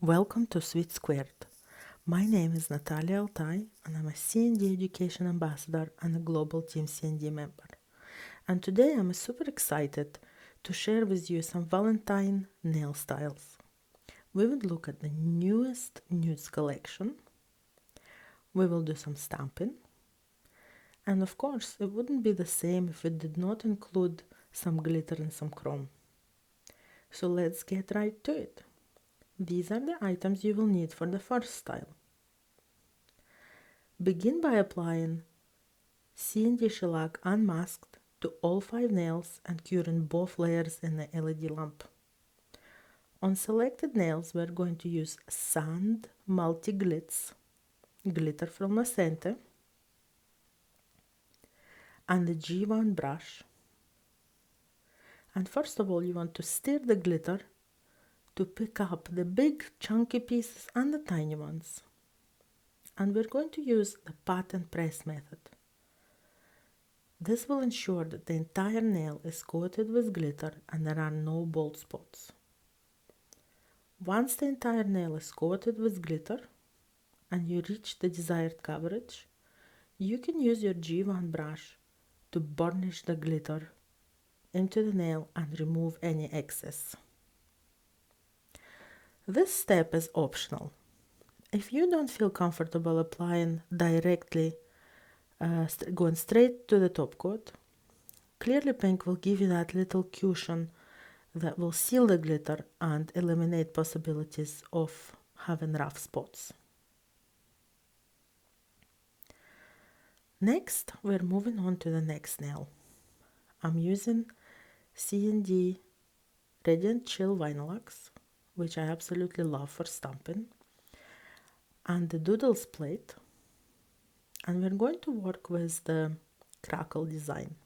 Welcome to Sweet Squared. My name is Nataliya and I'm a CND Education Ambassador and a Global Team CND member. And today I'm super excited to share with you some Valentine nail styles. We will look at the newest nudes collection. We will do some stamping. And of course, it wouldn't be the same if it did not include some glitter and some chrome. So let's get right to it. These are the items you will need for the first style. Begin by applying CND shellac unmasked to all 5 nails and curing both layers in the LED lamp. On selected nails, we're going to use Sand Multi Glitz, glitter from Nascente, and the G1 brush. And first of all, you want to stir the glitter to pick up the big chunky pieces and the tiny ones. And we're going to use the pat and press method. This will ensure that the entire nail is coated with glitter and there are no bald spots. Once the entire nail is coated with glitter and you reach the desired coverage, you can use your G1 brush to burnish the glitter into the nail and remove any excess. This step is optional. If you don't feel comfortable applying directly, going straight to the top coat, Clearly Pink will give you that little cushion that will seal the glitter and eliminate possibilities of having rough spots. Next, we're moving on to the next nail. I'm using CND Radiant Chill Vinylax, which I absolutely love for stamping, and the Doodles plate, and we're going to work with the crackle design.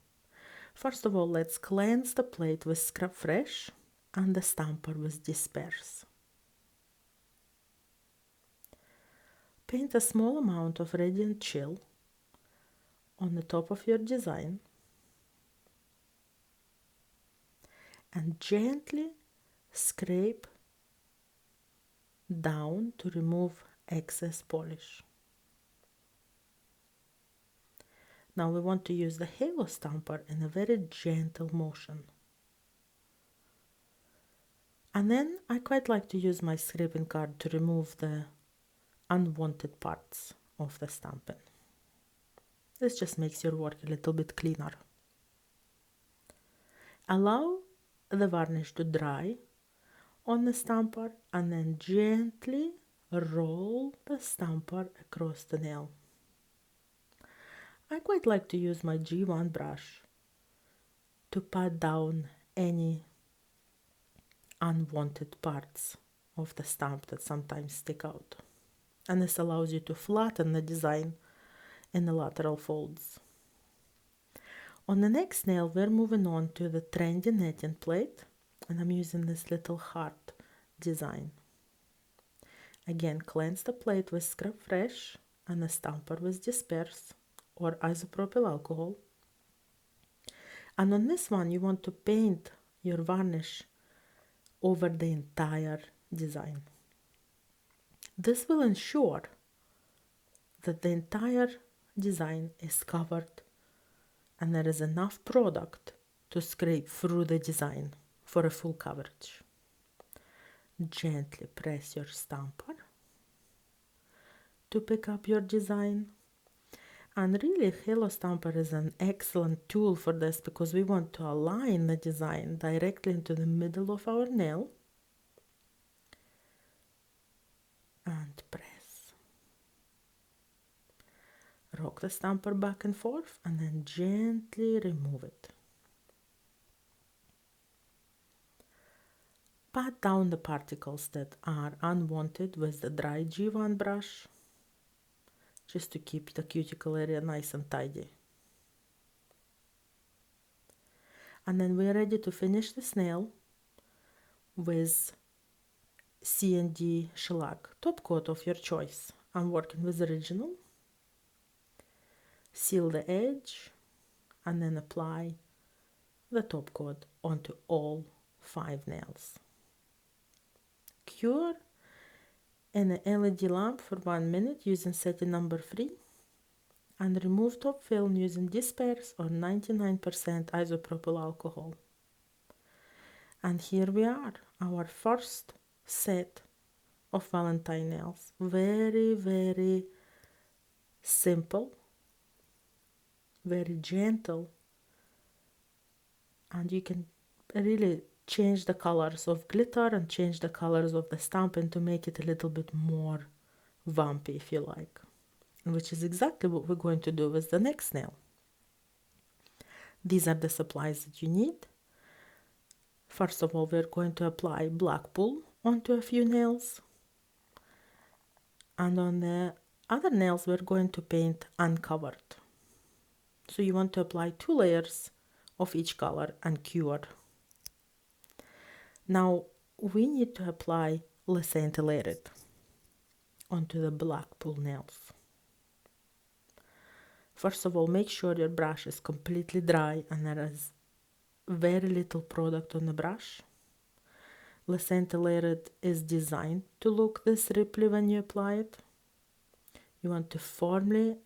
First of all, let's cleanse the plate with Scrub Fresh and the stamper with Disperse. Paint a small amount of Radiant Chill on the top of your design and gently scrape down to remove excess polish. Now we want to use the halo stamper in a very gentle motion. And then I quite like to use my scraping card to remove the unwanted parts of the stamping. This just makes your work a little bit cleaner. Allow the varnish to dry on the stamper and then gently roll the stamper across the nail. I quite like to use my G1 brush to pat down any unwanted parts of the stamp that sometimes stick out. And this allows you to flatten the design in the lateral folds. On the next nail, we're moving on to the trendy netting plate, and I'm using this little heart design. Again, cleanse the plate with Scrub Fresh and the stamper with Disperse or isopropyl alcohol. And on this one, you want to paint your varnish over the entire design. This will ensure that the entire design is covered and there is enough product to scrape through the design for a full coverage. Gently press your stamper to pick up your design. And really, Halo Stamper is an excellent tool for this because we want to align the design directly into the middle of our nail. And press. Rock the stamper back and forth and then gently remove it. Pat down the particles that are unwanted with the dry G1 brush, just to keep the cuticle area nice and tidy. And then we're ready to finish this nail with CND shellac top coat of your choice. I'm working with original. Seal the edge and then apply the top coat onto all 5 nails. Cure and an LED lamp for 1 minute using setting number 3, and remove top film using disperse or 99% isopropyl alcohol. And here we are, our first set of Valentine nails. Very, very simple, very gentle, and you can really change the colors of glitter and change the colors of the stamping to make it a little bit more vampy, if you like, which is exactly what we're going to do with the next nail. These are the supplies that you need. First of all, we're going to apply black wool onto a few nails, and on the other nails we're going to paint uncovered. So you want to apply 2 layers of each color and cure. Now we need to apply scintillated onto the black wool nails. First of all, make sure your brush is completely dry and there is very little product on the brush. Scintillated is designed to look this ripply when you apply it. You want to firmly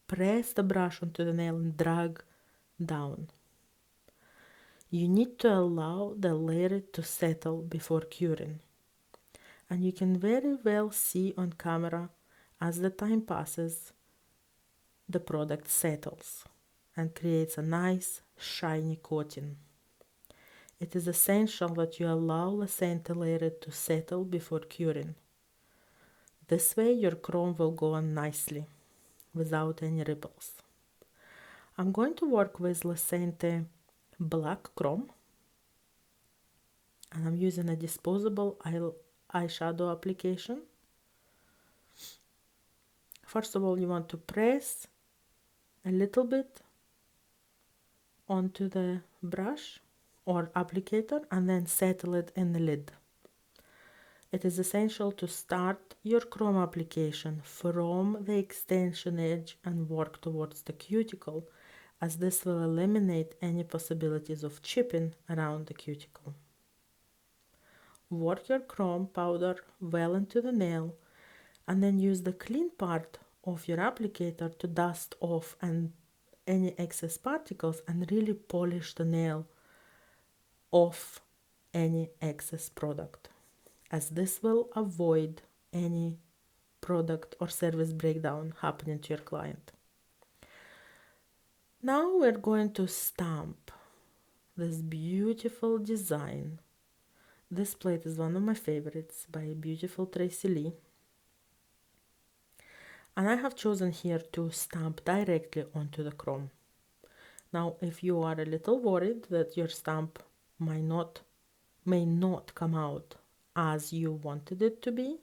press the brush onto the nail and drag down. You need to allow the layer to settle before curing. And you can very well see on camera as the time passes, the product settles and creates a nice shiny coating. It is essential that you allow the scintillated to settle before curing. This way your chrome will go on nicely without any ripples. I'm going to work with Scinti black chrome, and I'm using a disposable eyeshadow application. First of all, you want to press a little bit onto the brush or applicator and then settle it in the lid. It is essential to start your chrome application from the extension edge and work towards the cuticle, as this will eliminate any possibilities of chipping around the cuticle. Work your chrome powder well into the nail and then use the clean part of your applicator to dust off any excess particles and really polish the nail off any excess product, as this will avoid any product or service breakdown happening to your client. Now we're going to stamp this beautiful design. This plate is one of my favorites by beautiful Tracy Lee. And I have chosen here to stamp directly onto the chrome. Now, if you are a little worried that your stamp may not come out as you wanted it to be,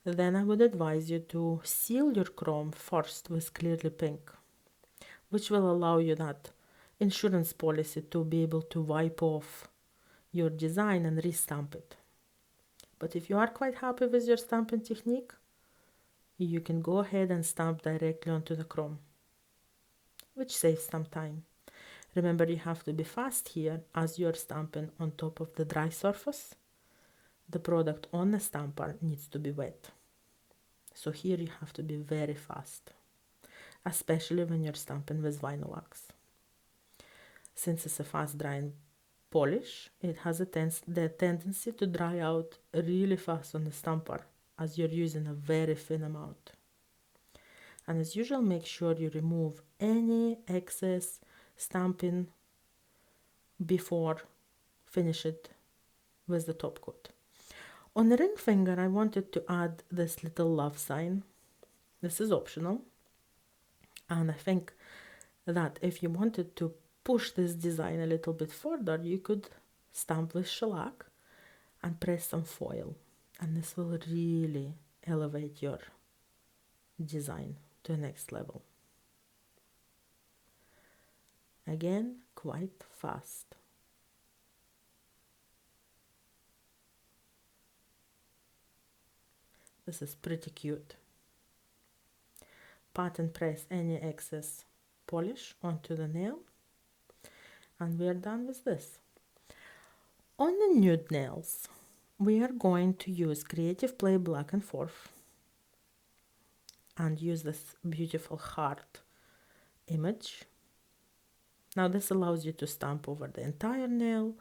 then I would advise you to seal your chrome first with clearly pink, which will allow you that insurance policy to be able to wipe off your design and restamp it. But if you are quite happy with your stamping technique, you can go ahead and stamp directly onto the chrome, which saves some time. Remember, you have to be fast here as you're stamping on top of the dry surface. The product on the stamper needs to be wet. So here you have to be very fast, especially when you're stamping with vinyl wax. Since it's a fast drying polish, it has the tendency to dry out really fast on the stamper as you're using a very thin amount. And as usual, make sure you remove any excess stamping before finish it with the top coat. On the ring finger, I wanted to add this little love sign. This is optional. And I think that if you wanted to push this design a little bit further, you could stamp with shellac and press some foil. And this will really elevate your design to the next level. Again, quite fast. This is pretty cute. Pat and press any excess polish onto the nail. And we're done with this. On the nude nails, we are going to use Creative Play Back and Forth and use this beautiful heart image. Now this allows you to stamp over the entire nail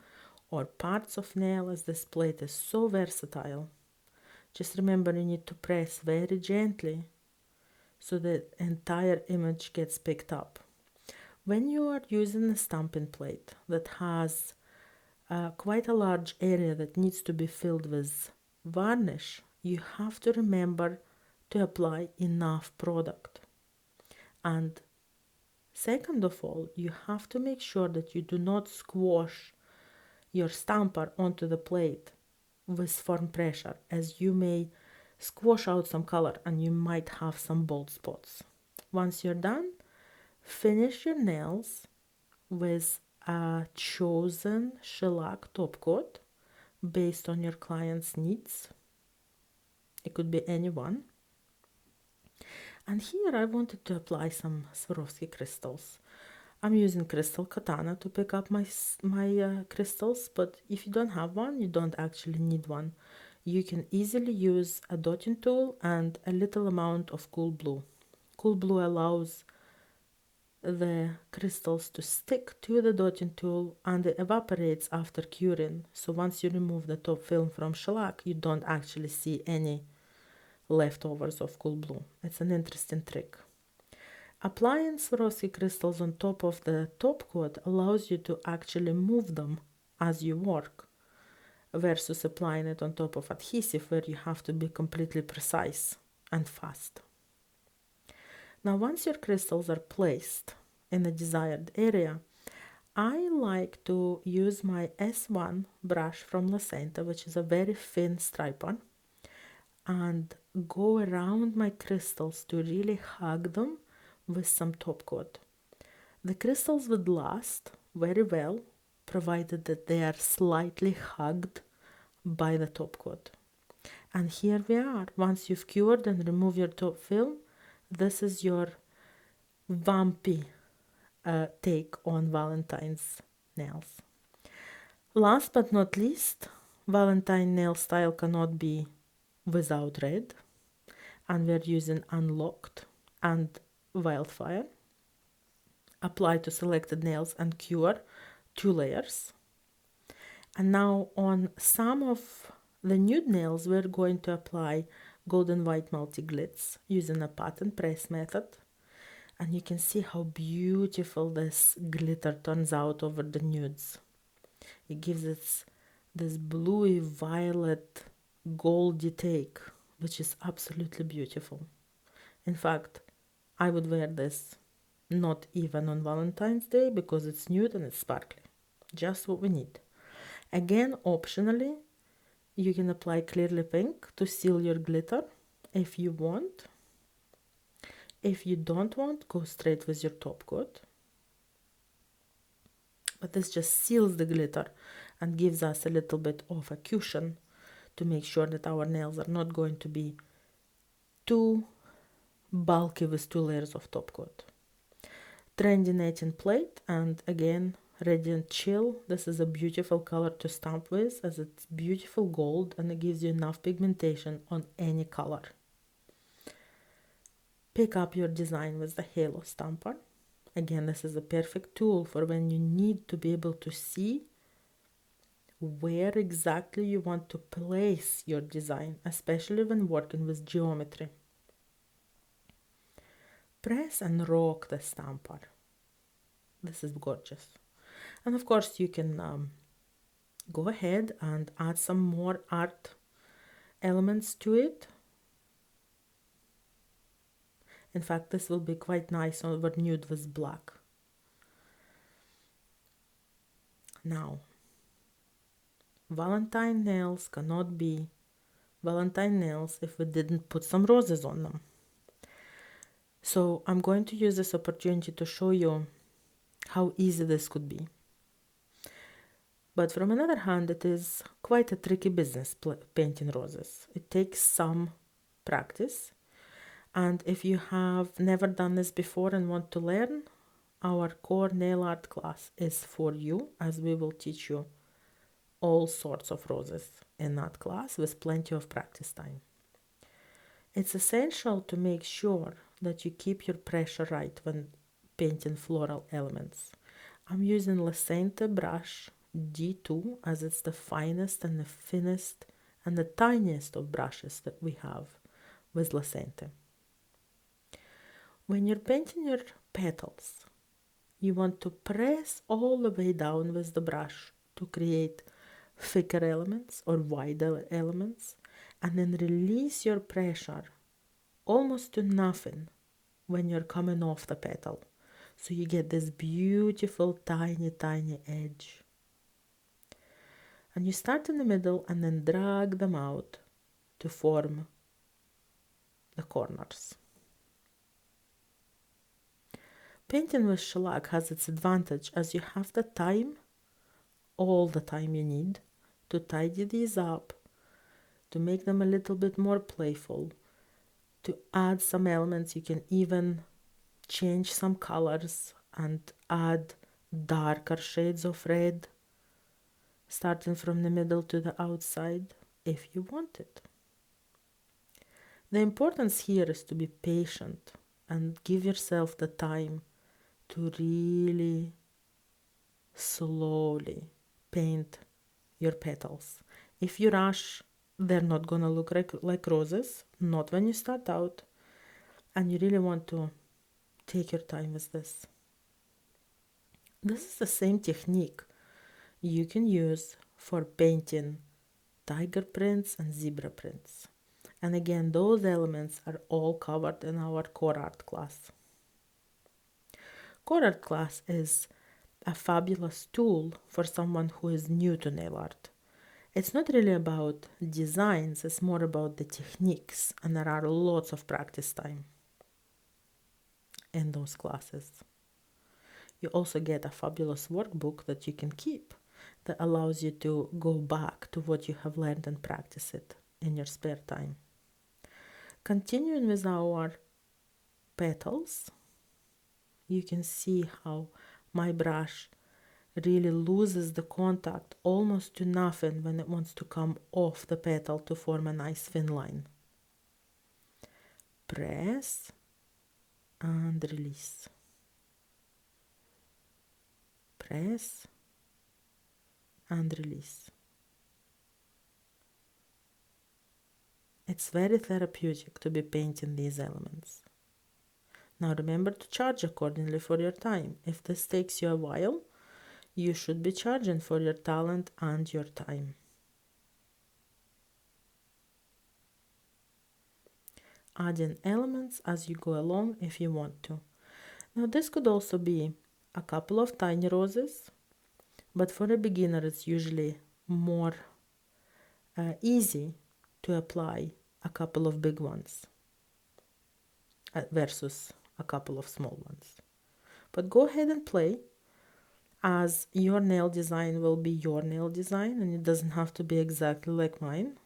or parts of nail, as this plate is so versatile. Just remember, you need to press very gently so the entire image gets picked up. When you are using a stamping plate that has quite a large area that needs to be filled with varnish, you have to remember to apply enough product. And second of all, you have to make sure that you do not squash your stamper onto the plate with firm pressure, as you may squash out some color and you might have some bold spots. Once you're done, finish your nails with a chosen shellac top coat based on your client's needs. It could be any one. And here I wanted to apply some Swarovski crystals. I'm using crystal katana to pick up my crystals, but if you don't have one, you don't actually need one. You can easily use a dotting tool and a little amount of cool blue. Cool blue allows the crystals to stick to the dotting tool and it evaporates after curing. So once you remove the top film from shellac, you don't actually see any leftovers of cool blue. It's an interesting trick. Applying Swarovski crystals on top of the top coat allows you to actually move them as you work, versus applying it on top of adhesive where you have to be completely precise and fast. Now, once your crystals are placed in the desired area, I like to use my S1 brush from La Senta, which is a very thin striper, and go around my crystals to really hug them with some top coat. The crystals would last very well, provided that they are slightly hugged by the top coat. And here we are. Once you've cured and remove your top film, this is your vampy take on Valentine's nails. Last but not least, Valentine nail style cannot be without red, and we're using Unlocked and Wildfire. Apply to selected nails and cure 2 layers. And now on some of the nude nails, we're going to apply golden white multi glitz using a pattern press method. And you can see how beautiful this glitter turns out over the nudes. It gives it this bluey violet goldy take, which is absolutely beautiful. In fact, I would wear this not even on Valentine's Day because it's nude and it's sparkly. Just what we need. Again, optionally, you can apply clearly pink to seal your glitter if you want. If you don't want, go straight with your top coat. But this just seals the glitter and gives us a little bit of a cushion to make sure that our nails are not going to be too bulky with 2 layers of top coat. Trendy netting plate, and again, Radiant Chill. This is a beautiful color to stamp with, as it's beautiful gold and it gives you enough pigmentation on any color. Pick up your design with the Halo stamper. Again, this is a perfect tool for when you need to be able to see where exactly you want to place your design, especially when working with geometry. Press and rock the stamper. This is gorgeous. And of course, you can go ahead and add some more art elements to it. In fact, this will be quite nice over nude with black. Now, Valentine nails cannot be Valentine nails if we didn't put some roses on them. So I'm going to use this opportunity to show you how easy this could be. But from another hand, it is quite a tricky business painting roses. It takes some practice. And if you have never done this before and want to learn, our core nail art class is for you, as we will teach you all sorts of roses in that class with plenty of practice time. It's essential to make sure that you keep your pressure right when painting floral elements. I'm using Lasente brush D2 as it's the finest and the thinnest and the tiniest of brushes that we have with Lasente. When you're painting your petals, you want to press all the way down with the brush to create thicker elements or wider elements, and then release your pressure almost to nothing when you're coming off the petal. So you get this beautiful tiny edge. And you start in the middle and then drag them out to form the corners. Painting with shellac has its advantage as you have the time, all the time you need, to tidy these up, to make them a little bit more playful, to add some elements. You can even change some colors and add darker shades of red, starting from the middle to the outside, if you want it. The importance here is to be patient and give yourself the time to really slowly paint your petals. If you rush, they're not gonna look like roses, not when you start out, and you really want to take your time with this. This is the same technique you can use for painting tiger prints and zebra prints. And again, those elements are all covered in our core art class. Core art class is a fabulous tool for someone who is new to nail art. It's not really about designs, it's more about the techniques, and there are lots of practice time in those classes. You also get a fabulous workbook that you can keep that allows you to go back to what you have learned and practice it in your spare time. Continuing with our petals, you can see how my brush really loses the contact almost to nothing when it wants to come off the petal to form a nice thin line. Press and release. Press and release. It's very therapeutic to be painting these elements. Now remember to charge accordingly for your time. If this takes you a while, you should be charging for your talent and your time. Adding elements as you go along if you want to. Now this could also be a couple of tiny roses, but for a beginner it's usually more easy to apply a couple of big ones versus a couple of small ones. But go ahead and play, as your nail design will be your nail design and it doesn't have to be exactly like mine.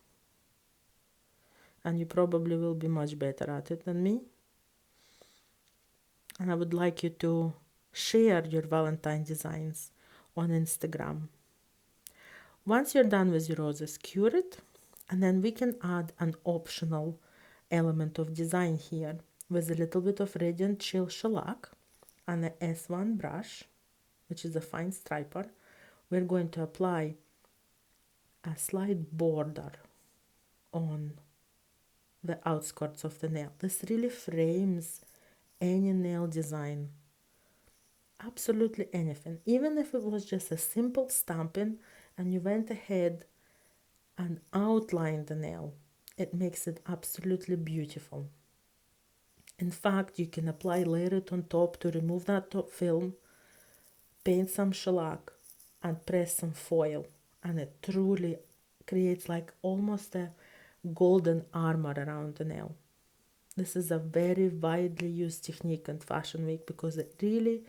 And you probably will be much better at it than me. And I would like you to share your Valentine designs on Instagram. Once you're done with your roses, cure it, and then we can add an optional element of design here with a little bit of Radiant Chill shellac and a S1 brush, which is a fine striper. We're going to apply a slight border on the outskirts of the nail. This really frames any nail design, absolutely anything. Even if it was just a simple stamping and you went ahead and outlined the nail, it makes it absolutely beautiful. In fact, you can layer it on top to remove that top film, paint some shellac and press some foil, and it truly creates like almost a golden armor around the nail. This is a very widely used technique in Fashion Week because it really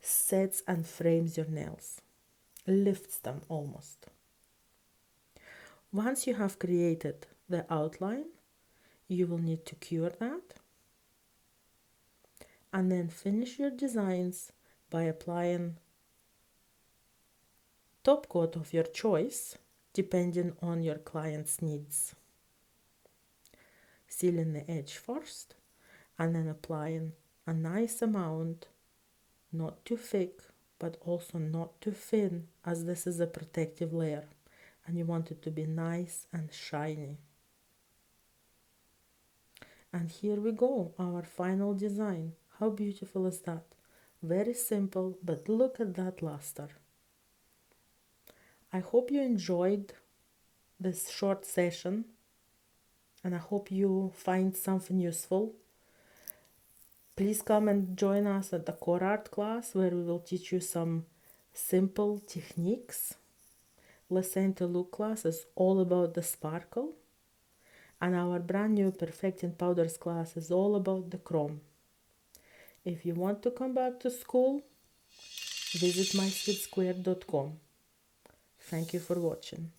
sets and frames your nails, lifts them almost. Once you have created the outline, you will need to cure that and then finish your designs by applying top coat of your choice. depending on your client's needs. Sealing the edge first and then applying a nice amount, not too thick but also not too thin, as this is a protective layer and you want it to be nice and shiny. And here we go, our final design. How beautiful is that? Very simple, but look at that luster. I hope you enjoyed this short session and I hope you find something useful. Please come and join us at the core art class where we will teach you some simple techniques. Listen to Look class is all about the sparkle. And our brand new Perfecting Powders class is all about the chrome. If you want to come back to school, visit mysweetsquare.com. Thank you for watching.